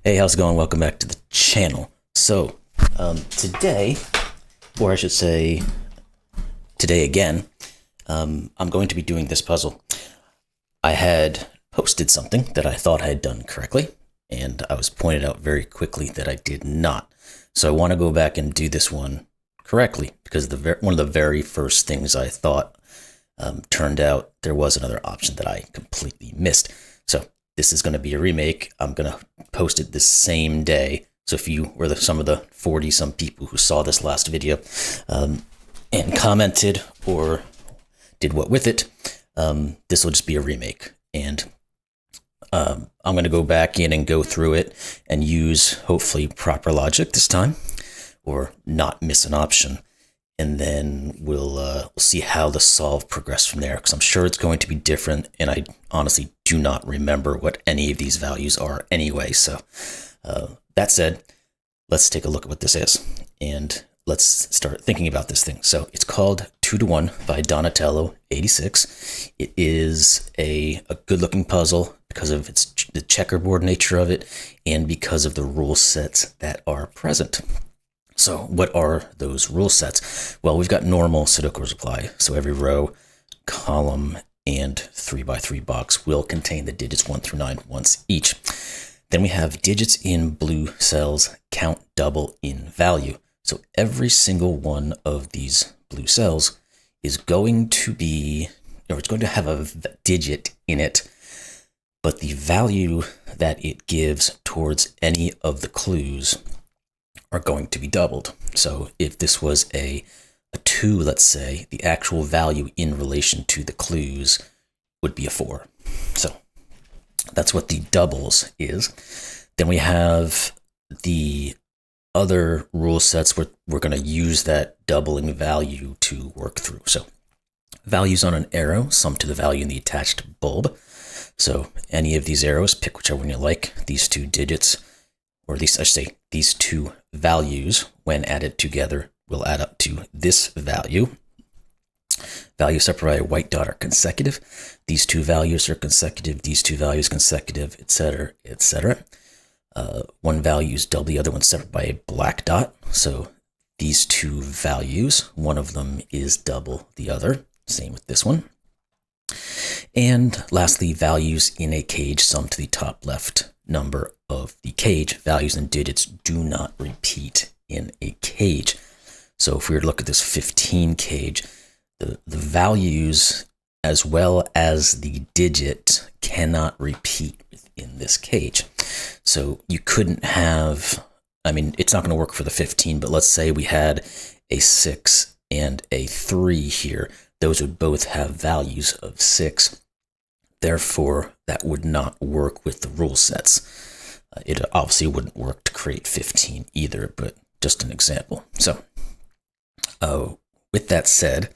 Hey, how's it going? Welcome back to the channel. So, today, or I should say, today again, I'm going to be doing this puzzle. I had posted something that I thought I had done correctly, and I was pointed out very quickly that I did not. So I want to go back and do this one correctly, because one of the very first things I thought turned out there was another option that I completely missed. So this is going to be a remake. I'm going to post it this same day. So if you were some of the 40-some people who saw this last video and commented or did what with it, this will just be a remake. And I'm going to go back in and go through it and use, hopefully, proper logic this time, or not miss an option. And then we'll see how the solve progressed from there, because I'm sure it's going to be different, and I honestly do not remember what any of these values are anyway. So that said, let's take a look at what this is, and let's start thinking about this thing. So it's called 2-to-1 by Donatello 86. It is a good-looking puzzle because of the checkerboard nature of it and because of the rule sets that are present. So what are those rule sets? Well, we've got normal Sudoku apply. So every row, column, and 3x3 box will contain the digits 1 through 9 once each. Then we have digits in blue cells count double in value. So every single one of these blue cells is going to be, or it's going to have a digit in it, but the value that it gives towards any of the clues are going to be doubled. So if this was a 2, let's say, the actual value in relation to the clues would be a 4. So that's what the doubles is. Then we have the other rule sets where we're going to use that doubling value to work through. So values on an arrow sum to the value in the attached bulb. So any of these arrows, pick whichever one you like. These two digits, or at least I should say these two values, when added together, will add up to this value. Values separated by a white dot are consecutive. These two values are consecutive. These two values consecutive, etc., etc. One value is double the other one separated by a black dot. So these two values, one of them is double the other. Same with this one. And lastly, values in a cage sum to the top left number of the cage. Values and digits do not repeat in a cage. So if we were to look at this 15 cage, the values as well as the digit cannot repeat within this cage. So you couldn't have, I mean, it's not going to work for the 15, but let's say we had a 6 and a 3 here. Those would both have values of 6. Therefore, that would not work with the rule sets. It obviously wouldn't work to create 15 either, but just an example. So, with that said,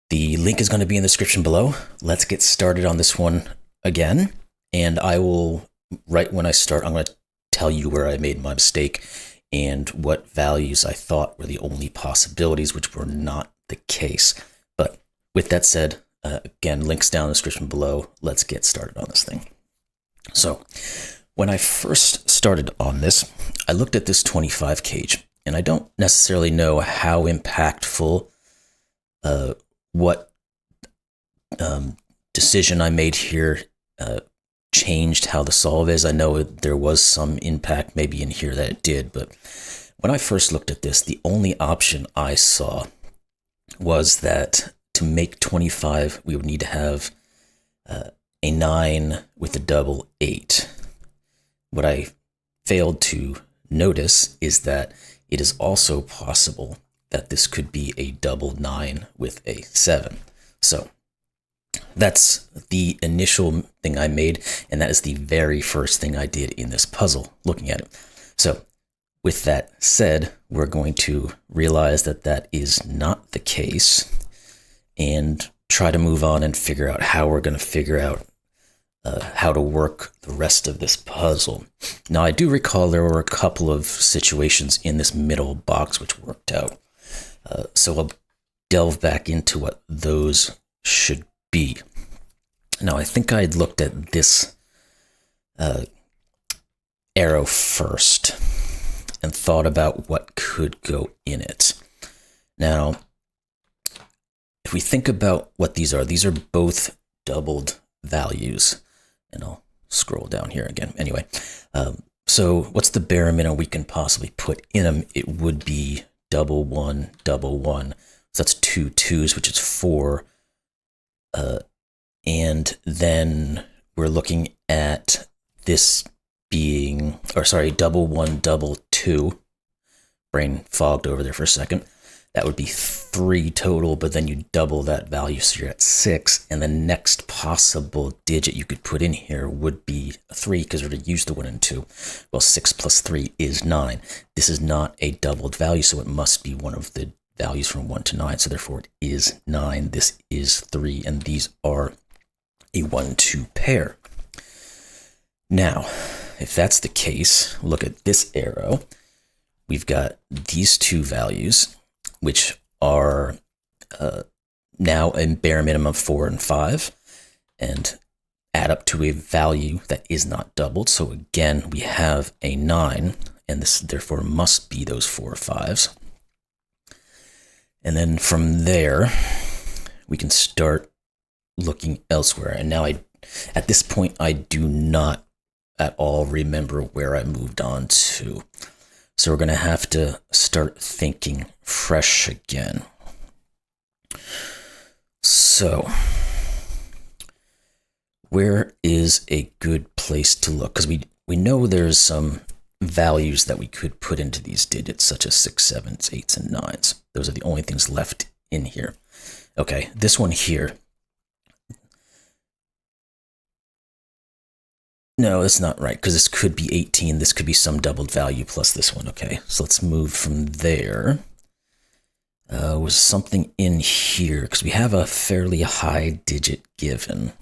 the link is going to be in the description below. Let's get started on this one again. And I will, right when I start, I'm going to tell you where I made my mistake and what values I thought were the only possibilities, which were not the case. But with that said, again, links down in the description below. Let's get started on this thing. So when I first started on this, I looked at this 25 cage, and I don't necessarily know how impactful what decision I made here changed how the solve is. I know there was some impact maybe in here that it did, but when I first looked at this, the only option I saw was that to make 25, we would need to have a 9 with a double 8. What I failed to notice is that it is also possible that this could be a double 9 with a 7. So that's the initial thing I made, and that is the very first thing I did in this puzzle, looking at it. So with that said, we're going to realize that that is not the case and try to move on and figure out how we're going to figure out how to work the rest of this puzzle. Now, I do recall there were a couple of situations in this middle box which worked out. So I'll delve back into what those should be. Now, I think I had looked at this arrow first and thought about what could go in it. Now, if we think about what these are both doubled values. And I'll scroll down here again. Anyway, so what's the bare minimum we can possibly put in them? It would be double one, double one. So that's 2 2s, which is 4. And then we're looking at this being, or sorry, double 1, double 2. Brain fogged over there for a second. That would be 3 total, but then you double that value, so you're at 6. And the next possible digit you could put in here would be 3, because we're going to use the 1 and 2. Well, 6 plus 3 is 9. This is not a doubled value, so it must be one of the values from 1 to 9. So therefore it is 9. This is 3, and these are a 1-2 pair. Now, if that's the case, look at this arrow. We've got these 2 values, which are now a bare minimum of 4 and 5, and add up to a value that is not doubled. So again, we have a 9, and this therefore must be those 4 or 5s. And then from there, we can start looking elsewhere. And now at this point, I do not at all remember where I moved on to. So we're going to have to start thinking fresh again. So where is a good place to look? Because we know there's some values that we could put into these digits, such as 6, 7s, 8s, and 9s. Those are the only things left in here. Okay, this one here. No, that's not right, because this could be 18. This could be some doubled value plus this one. Okay, so let's move from there. Was something in here, because we have a fairly high digit given,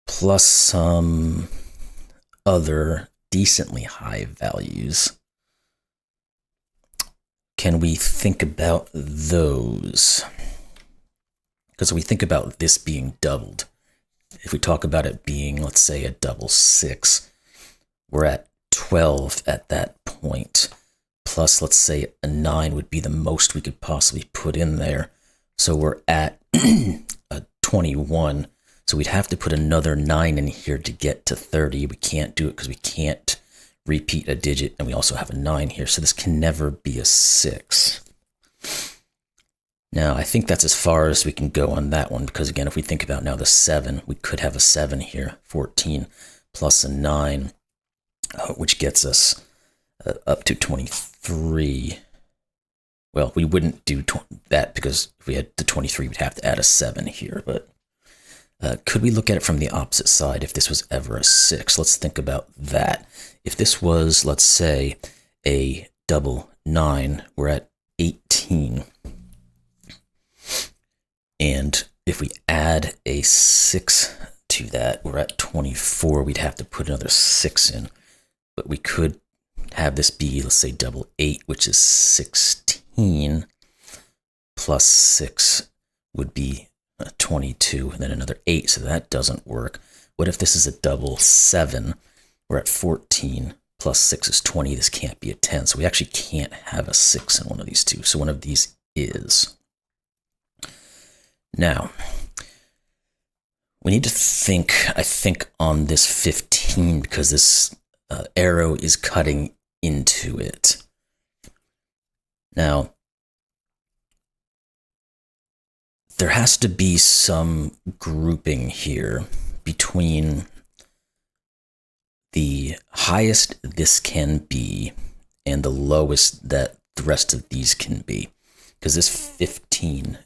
plus some other decently high values. Can we think about those? Because we think about this being doubled. If we talk about it being, let's say, a double 6, we're at 12 at that point. Plus, let's say a 9 would be the most we could possibly put in there. So we're at a 21. So we'd have to put another 9 in here to get to 30. We can't do it because we can't repeat a digit, and we also have a 9 here. So this can never be a 6. Now, I think that's as far as we can go on that one, because again, if we think about now the 7, we could have a 7 here, 14 plus a 9, which gets us up to 23. Well, we wouldn't do that, because if we had the 23, we'd have to add a 7 here. But could we look at it from the opposite side if this was ever a 6? Let's think about that. If this was, let's say, a double 9, we're at 18. And if we add a 6 to that, we're at 24. We'd have to put another 6 in. But we could have this be, let's say, double 8, which is 16, plus 6 would be 22, and then another 8, so that doesn't work. What if this is a double 7? We're at 14, plus 6 is 20. This can't be a 10, so we actually can't have a 6 in one of these two. So one of these is. Now, we need to think, I think, on this 15, because this arrow is cutting into it. Now, there has to be some grouping here between the highest this can be and the lowest that the rest of these can be. Because this 15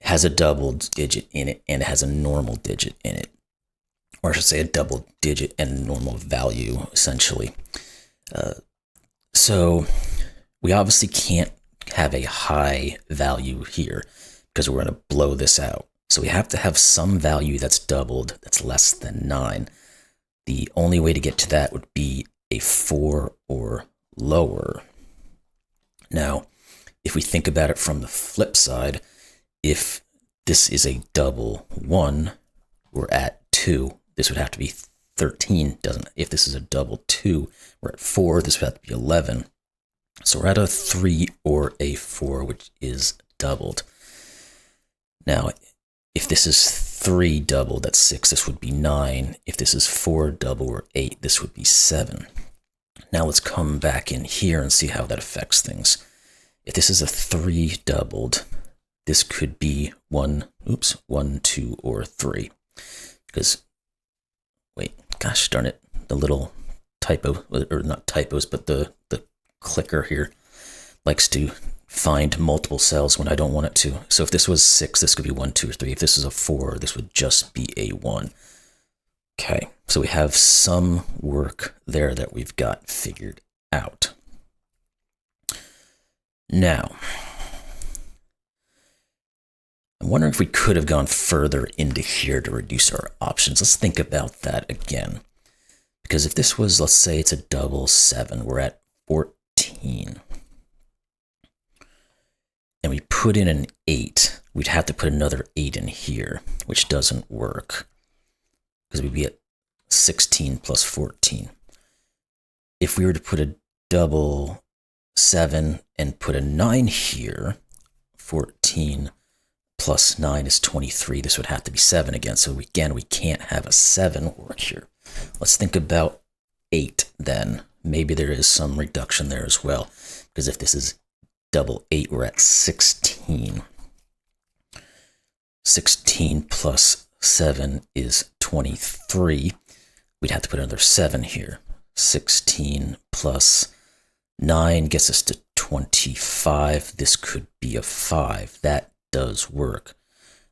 has a double digit in it, and it has a normal digit in it. Or I should say a double digit and a normal value, essentially. So we obviously can't have a high value here, because we're going to blow this out. So we have to have some value that's doubled, that's less than 9. The only way to get to that would be a 4 or lower. Now, if we think about it from the flip side, if this is a double 1, we're at 2. This would have to be 13. Doesn't. If this is a double 2, we're at 4. This would have to be 11. So we're at a 3 or a 4, which is doubled. Now, if this is 3 doubled, that's 6, this would be 9. If this is 4 double or 8, this would be 7. Now let's come back in here and see how that affects things. If this is a 3 doubled, this could be 1, 2, or 3. Because, wait, gosh darn it, the little typo, or not typos, but the clicker here likes to find multiple cells when I don't want it to. So if this was 6, this could be 1, 2, or 3. If this is a 4, this would just be a 1. Okay, so we have some work there that we've got figured out. Now, I'm wondering if we could have gone further into here to reduce our options. Let's think about that again. Because if this was, let's say it's a double 7, we're at 14. And we put in an 8, we'd have to put another 8 in here, which doesn't work. Because we'd be at 16 plus 14. If we were to put a double 7 and put a 9 here, 14 plus 9 is 23. This would have to be 7 again. So again, we can't have a 7 work here. Let's think about 8 then. Maybe there is some reduction there as well. Because if this is double 8, we're at 16. 16 plus 7 is 23. We'd have to put another 7 here. 16 plus 9 gets us to 25. This could be a 5. That does work.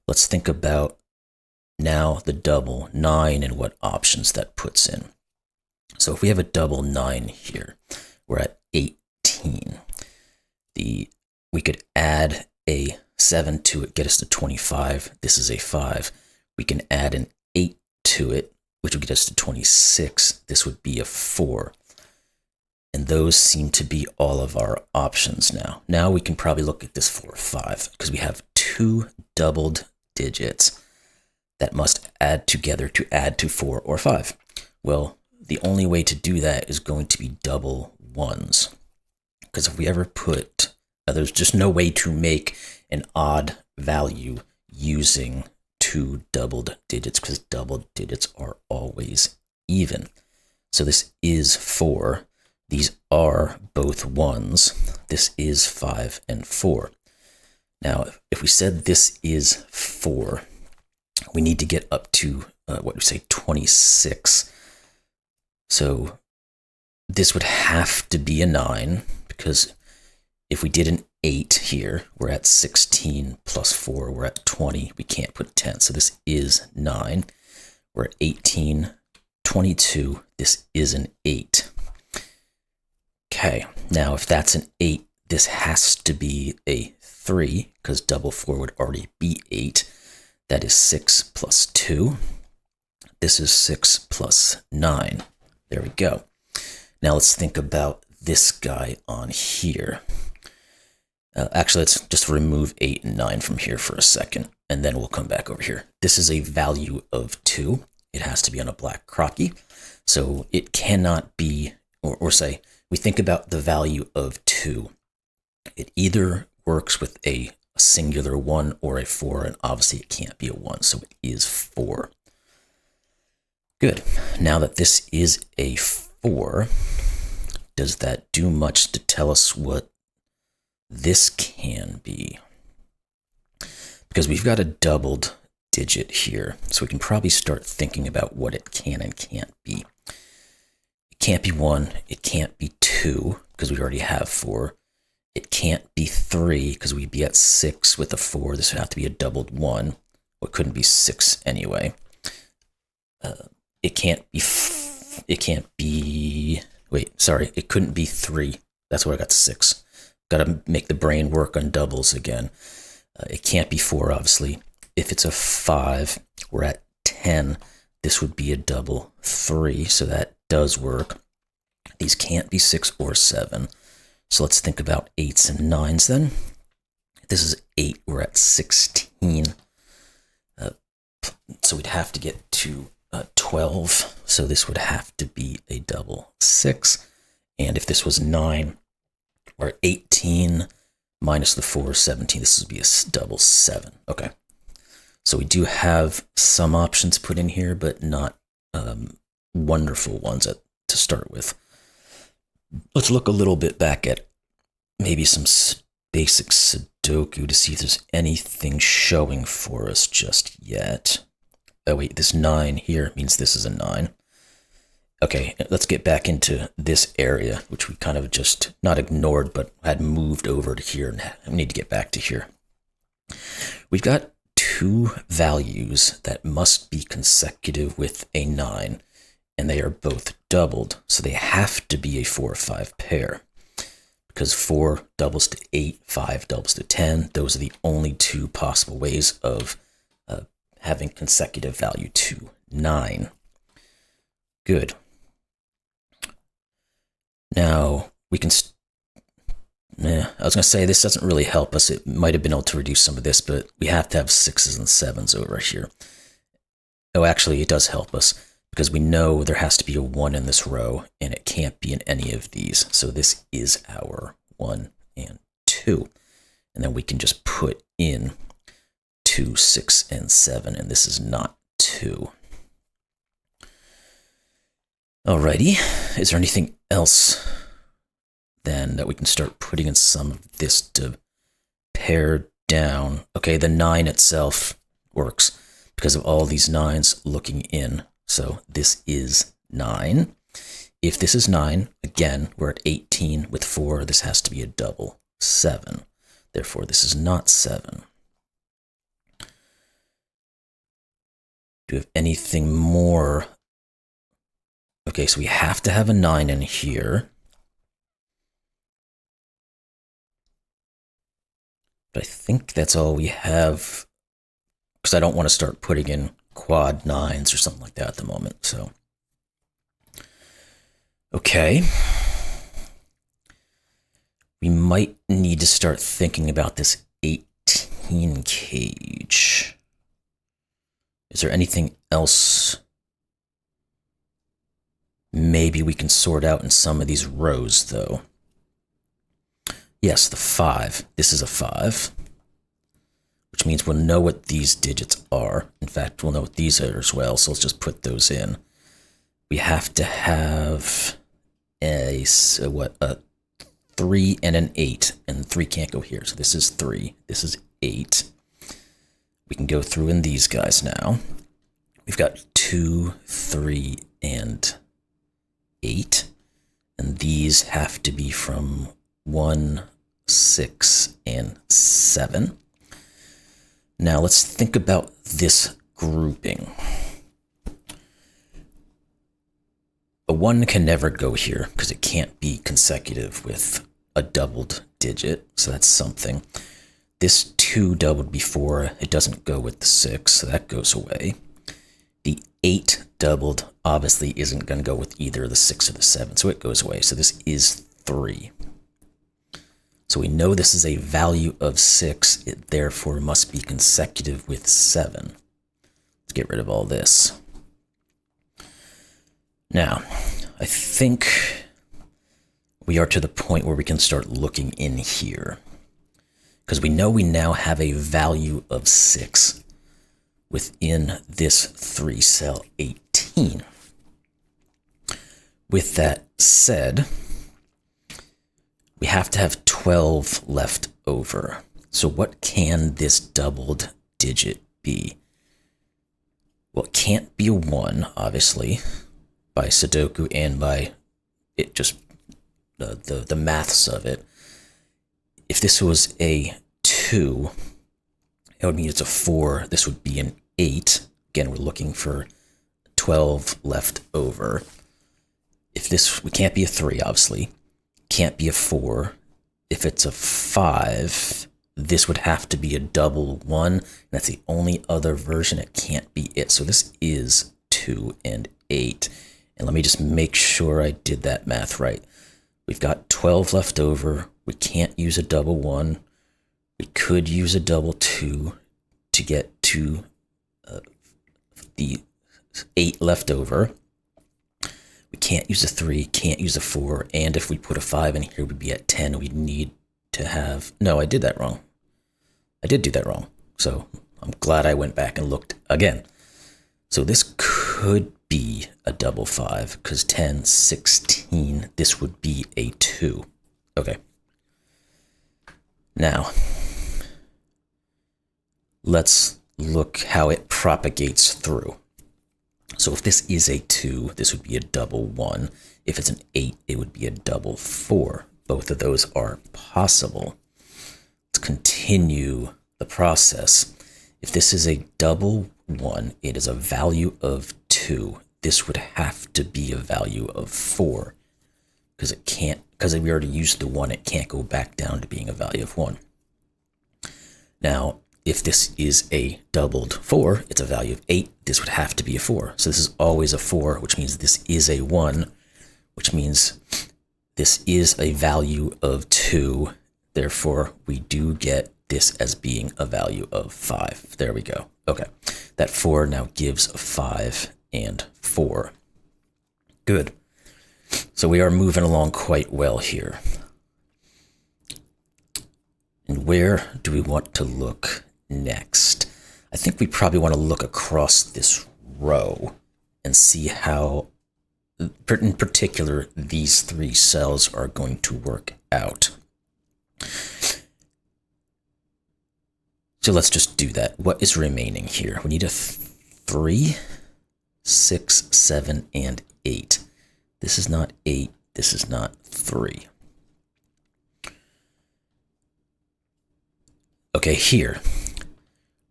Let's think about now the double 9 and what options that puts in. So if we have a double 9 here, we're at 18. We could add a 7 to it, get us to 25. This is a 5. We can add an 8 to it, which would get us to 26. This would be a 4. And those seem to be all of our options now. Now we can probably look at this 4 or 5, because we have 2 doubled digits that must add together to add to 4 or 5. Well, the only way to do that is going to be double 1s. Because if we ever put, there's just no way to make an odd value using 2 doubled digits, because doubled digits are always even. So this is 4. These are both 1s. This is 5 and 4. Now, if we said this is 4, we need to get up to, 26. So this would have to be a 9, because if we did an 8 here, we're at 16 plus 4, we're at 20. We can't put 10, so this is 9. We're at 18, 22. This is an 8. Okay, now if that's an 8, this has to be a 3, because double 4 would already be 8. That is 6 plus 2. This is 6 plus 9. There we go. Now let's think about this guy on here. Actually, let's just remove 8 and 9 from here for a second, and then we'll come back over here. This is a value of 2. It has to be on a black Kropki. So it cannot be, or say, we think about the value of 2. It either works with a singular 1 or a 4, and obviously it can't be a 1, so it is 4. Good. Now that this is a 4, does that do much to tell us what this can be? Because we've got a doubled digit here, so we can probably start thinking about what it can and can't be. It can't be 1, it can't be 2, because we already have 4. It can't be 3, because we'd be at 6 with a 4. This would have to be a doubled 1. Well, it couldn't be 6 anyway. It couldn't be 3. That's where I got 6. Got to make the brain work on doubles again. It can't be 4, obviously. If it's a 5, we're at 10. This would be a double 3, so that does work. These can't be 6 or 7. So let's think about 8s and 9s then. This is 8, we're at 16. So we'd have to get to 12, so this would have to be a double 6. And if this was 9, or 18 minus the 4, 17, this would be a double 7. Okay. So we do have some options put in here, but not wonderful ones to start with. Let's look a little bit back at maybe some basic Sudoku to see if there's anything showing for us just yet. Oh wait, this 9 here means this is a 9. Okay, let's get back into this area, which we kind of just not ignored, but had moved over to here, and we need to get back to here. We've got 2 values that must be consecutive with a 9, and they are both doubled, so they have to be a 4 or 5 pair. Because 4 doubles to 8, 5 doubles to 10, those are the only 2 possible ways of having consecutive value to 9. Good. Now, we can... I was going to say, this doesn't really help us. It might have been able to reduce some of this, but we have to have 6s and 7s over here. Oh, actually, it does help us, because we know there has to be a 1 in this row, and it can't be in any of these. So this is our 1 and 2. And then we can just put in 2, 6, and 7, and this is not 2. Alrighty, is there anything else then that we can start putting in some of this to pare down? Okay, the 9 itself works because of all these 9s looking in. So this is 9. If this is 9, again, we're at 18 with 4. This has to be a double 7. Therefore, this is not 7. Do we have anything more? Okay, so we have to have a 9 in here. But I think that's all we have, because I don't want to start putting in quad 9s or something like that at the moment. So, okay. We might need to start thinking about this 18 cage. Is there anything else maybe we can sort out in some of these rows, though? Yes, the 5. This is a 5, which means we'll know what these digits are. In fact, we'll know what these are as well, so let's just put those in. We have to have a 3 and an 8, and 3 can't go here, so this is 3. This is 8. We can go through in these guys now. We've got 2, 3, and 8, and these have to be from 1, 6, and 7. Now let's think about this grouping. A 1 can never go here because it can't be consecutive with a doubled digit, so that's something. This 2 doubled before, it doesn't go with the 6, so that goes away. The 8 doubled obviously isn't going to go with either the 6 or the 7, so it goes away. So this is 3. So we know this is a value of 6. It therefore must be consecutive with 7. Let's get rid of all this. Now, I think we are to the point where we can start looking in here, because we know we now have a value of 6 within this 3 cell 18. With that said, we have to have 12 left over. So what can this doubled digit be? Well, it can't be a 1, obviously, by Sudoku and by it just the maths of it. If this was a 2, it would mean it's a 4. This would be an 8. Again, we're looking for 12 left over. If this, we can't be a 3, obviously. Can't be a 4. If it's a 5, this would have to be a double 1. And that's the only other version. It can't be it. So this is 2 and 8. And let me just make sure I did that math right. We've got 12 left over. We can't use a double 1. We could use a double 2 to get to the 8 left over. We can't use a 3, can't use a 4, and if we put a 5 in here, we'd be at 10. We'd need to have... No, I did that wrong. I did do that wrong. So I'm glad I went back and looked again. So this could be a double 5, because 10, 16, this would be a 2. Okay. Now, let's look how it propagates through. So if this is a 2, this would be a double 1. If it's an 8, it would be a double 4. Both of those are possible. Let's continue the process. If this is a double 1, it is a value of 2. This would have to be a value of 4. Because it can't, because we already used the 1, it can't go back down to being a value of 1. Now, if this is a doubled 4, it's a value of 8. This would have to be a 4. So this is always a 4, which means this is a 1, which means this is a value of 2. Therefore, we do get this as being a value of 5. There we go. Okay. That 4 now gives a 5 and 4. Good. So we are moving along quite well here. And where do we want to look next? I think we probably want to look across this row and see how, in particular, these 3 cells are going to work out. So let's just do that. What is remaining here? We need a 3, 6, 7, and 8. This is not 8. This is not 3. Okay, here,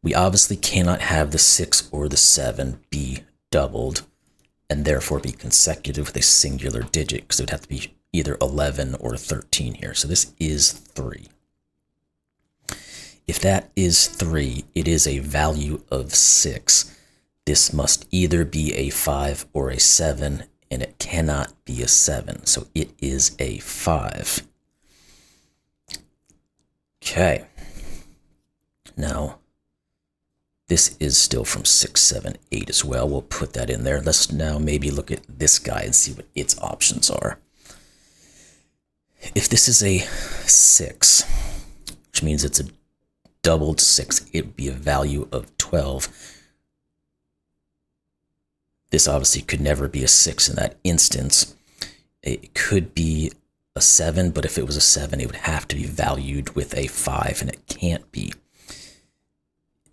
we obviously cannot have the 6 or the 7 be doubled and therefore be consecutive with a singular digit, because it would have to be either 11 or 13 here. So this is 3. If that is 3, it is a value of 6. This must either be a 5 or a 7, and it cannot be a 7. So it is a 5. Okay. Now, this is still from 6, 7, 8 as well. We'll put that in there. Let's now maybe look at this guy and see what its options are. If this is a 6, which means it's a doubled 6, it would be a value of 12. This obviously could never be a 6 in that instance. It could be a 7, but if it was a 7, it would have to be valued with a 5, and it can't be.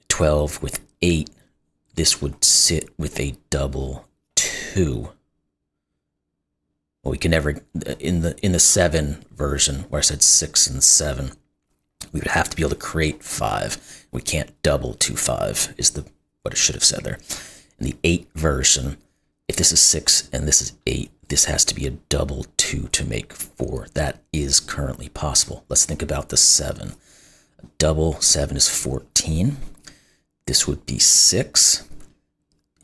12 with 8, this would sit with a double 2. Well, we can never, in the 7 version, where I said 6 and 7, we would have to be able to create 5. We can't double 2, 5 is what it should have said there. In the 8 version, if this is 6 and this is 8, this has to be a double 2 to make 4. That is currently possible. Let's think about the 7. A double 7 is 14. This would be 6,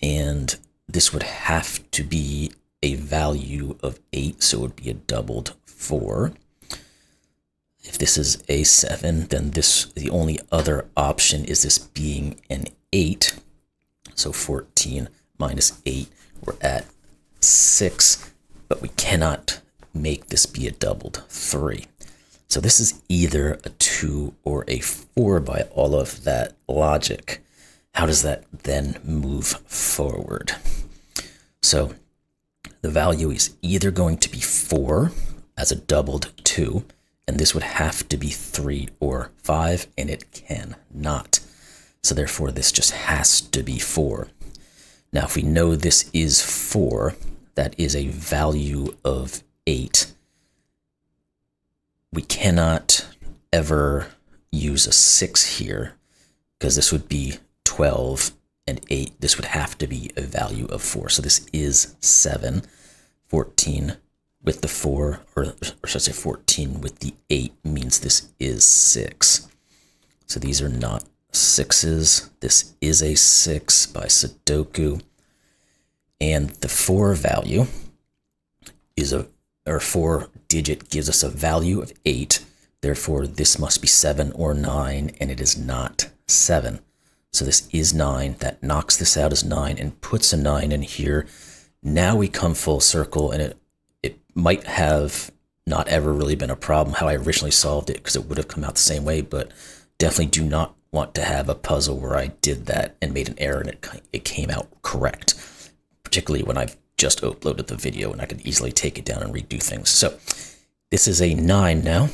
and this would have to be a value of 8, so it would be a doubled 4. If this is a 7, then the only other option is this being an 8. So 14 minus 8, we're at 6, but we cannot make this be a doubled 3. So this is either a 2 or a 4 by all of that logic. How does that then move forward? So the value is either going to be 4 as a doubled 2, and this would have to be 3 or 5, and it cannot. So therefore, this just has to be 4. Now, if we know this is 4, that is a value of 8. We cannot ever use a 6 here, because this would be 12 and 8. This would have to be a value of 4. So this is 7. 14 with the 4, or should I say 14 with the 8 means this is 6. So these are not 6s. This is a 6 by Sudoku. And the 4 value is 4 digit gives us a value of 8. Therefore, this must be 7 or 9, and it is not 7. So this is 9. That knocks this out as 9 and puts a 9 in here. Now we come full circle, and it might have not ever really been a problem how I originally solved it, because it would have come out the same way, but definitely do not want to have a puzzle where I did that and made an error and it came out correct, particularly when I've just uploaded the video and I could easily take it down and redo things. So this is a 9 now.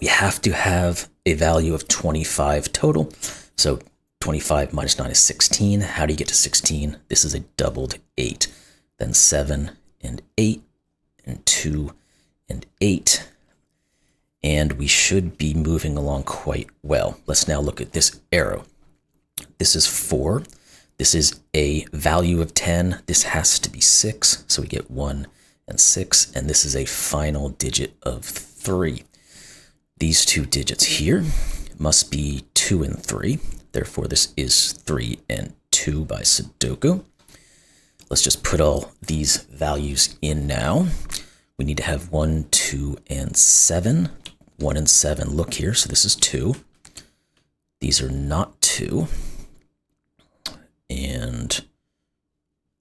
We have to have a value of 25 total. So 25 minus 9 is 16. How do you get to 16? This is a doubled 8. Then 7 and 8 and 2 and 8. And we should be moving along quite well. Let's now look at this arrow. This is 4. This is a value of 10. This has to be 6. So we get 1 and 6. And this is a final digit of 3. These two digits here must be 2 and 3. Therefore, this is 3 and 2 by Sudoku. Let's just put all these values in now. We need to have 1, 2, and 7. 1 and 7, look here. So this is 2. These are not 2. And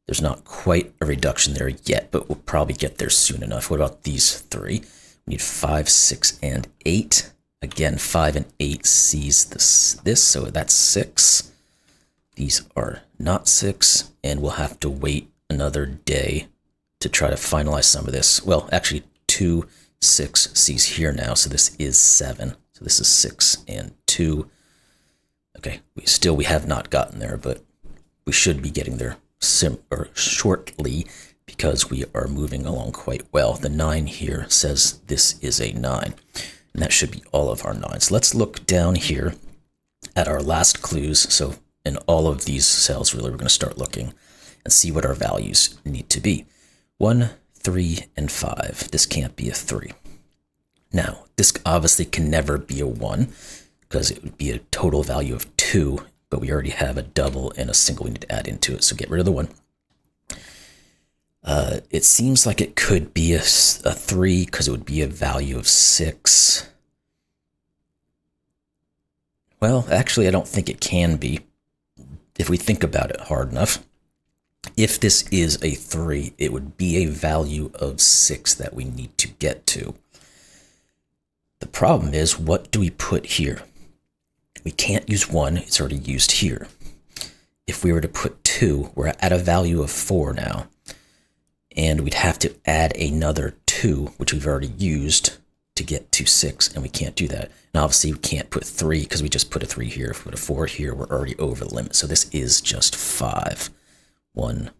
there's not quite a reduction there yet, but we'll probably get there soon enough. What about these 3? We need 5, 6, and 8. Again, 5 and 8 sees this, so that's 6. These are not 6, and we'll have to wait another day to try to finalize some of this. Well, actually, 2, 6 sees here now, so this is 7. So this is 6 and 2. Okay, we have not gotten there, but we should be getting there shortly, because we are moving along quite well. The 9 here says this is a 9, and that should be all of our 9s. Let's look down here at our last clues. So in all of these cells, really, we're going to start looking and see what our values need to be. 1, 3, and 5. This can't be a 3. Now, this obviously can never be a 1, because it would be a total value of 2, but we already have a double and a single we need to add into it, so get rid of the 1. It seems like it could be a 3, because it would be a value of 6. Well, actually, I don't think it can be, if we think about it hard enough. If this is a 3, it would be a value of 6 that we need to get to. The problem is, what do we put here? We can't use 1, it's already used here. If we were to put 2, we're at a value of 4 now. And we'd have to add another 2, which we've already used, to get to 6, and we can't do that. And obviously we can't put 3, because we just put a 3 here. If we put a 4 here, we're already over the limit. So this is just 5. 1,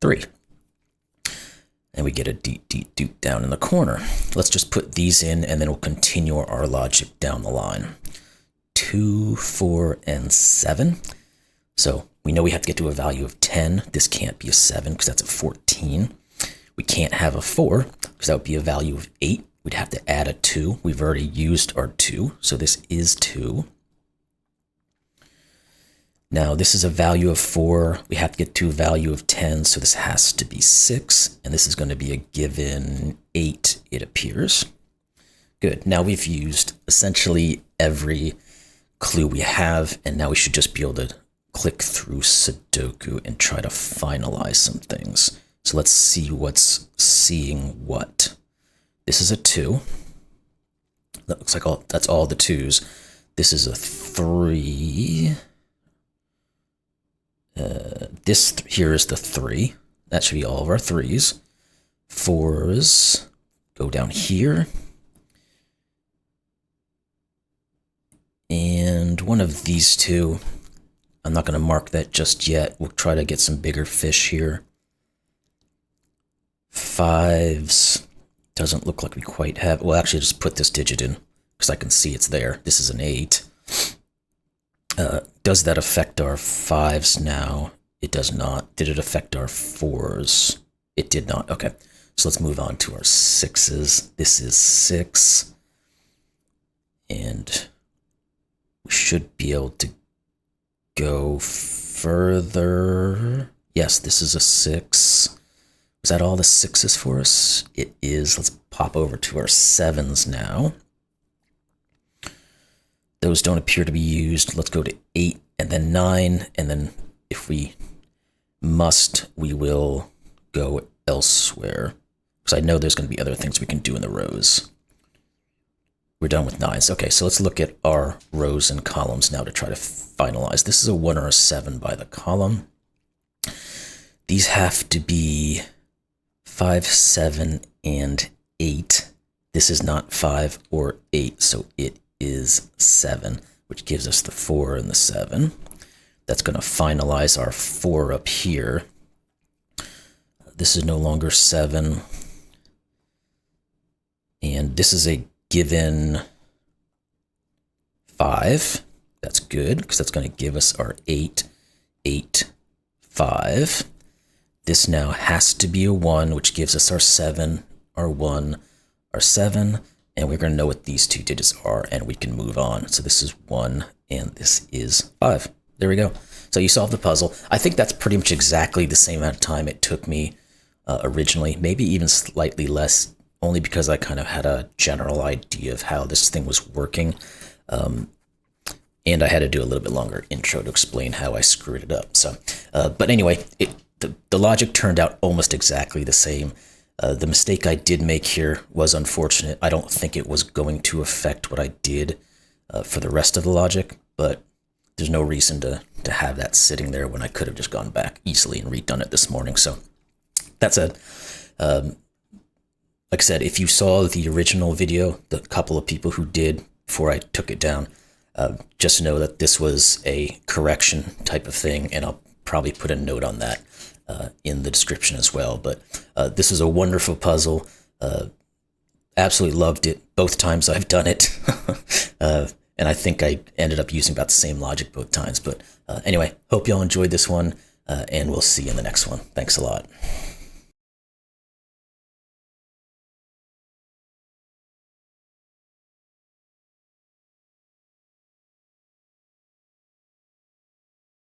3. And we get a doot down in the corner. Let's just put these in, and then we'll continue our logic down the line. 2, 4, and 7. So we know we have to get to a value of 10. This can't be a 7, because that's a 14. We can't have a 4, because that would be a value of 8. We'd have to add a 2. We've already used our 2, so this is 2. Now, this is a value of 4. We have to get to a value of 10, so this has to be 6. And this is going to be a given 8, it appears. Good. Now we've used essentially every clue we have, and now we should just be able to click through Sudoku and try to finalize some things. So let's see what's seeing what. This is a 2. That looks like that's all the 2s. This is a 3. This here is the 3. That should be all of our 3s. 4s go down here. And one of these 2, I'm not going to mark that just yet. We'll try to get some bigger fish here. 5s doesn't look like we quite have. Well, actually, just put this digit in, because I can see it's there. This is an 8. Does that affect our 5s now? It does not. Did it affect our 4s? It did not. Okay, so let's move on to our 6s. This is 6. And we should be able to go further. Yes, this is a 6. Is that all the 6s for us? It is. Let's pop over to our 7s now. Those don't appear to be used. Let's go to 8 and then 9, and then if we must, we will go elsewhere. Because I know there's going to be other things we can do in the rows. We're done with 9s. Okay, so let's look at our rows and columns now to try to finalize. This is a 1 or a 7 by the column. These have to be 5, 7, and 8. This is not 5 or 8, so it is 7, which gives us the 4 and the 7. That's going to finalize our 4 up here. This is no longer 7. And this is a given 5. That's good, because that's going to give us our 8, 8, 5. This now has to be a 1, which gives us our 7, our 1, our 7, and we're going to know what these two digits are, and we can move on. So this is 1, and this is 5. There we go. So you solved the puzzle. I think that's pretty much exactly the same amount of time it took me originally, maybe even slightly less, only because I kind of had a general idea of how this thing was working. And I had to do a little bit longer intro to explain how I screwed it up. So, but anyway, the logic turned out almost exactly the same. The mistake I did make here was unfortunate. I don't think it was going to affect what I did for the rest of the logic, but there's no reason to have that sitting there when I could have just gone back easily and redone it this morning. So that's like I said, if you saw the original video, the couple of people who did before I took it down, just know that this was a correction type of thing, and I'll probably put a note on that in the description as well. But this is a wonderful puzzle. Absolutely loved it both times I've done it. And I think I ended up using about the same logic both times. But anyway, hope y'all enjoyed this one, and we'll see you in the next one. Thanks a lot.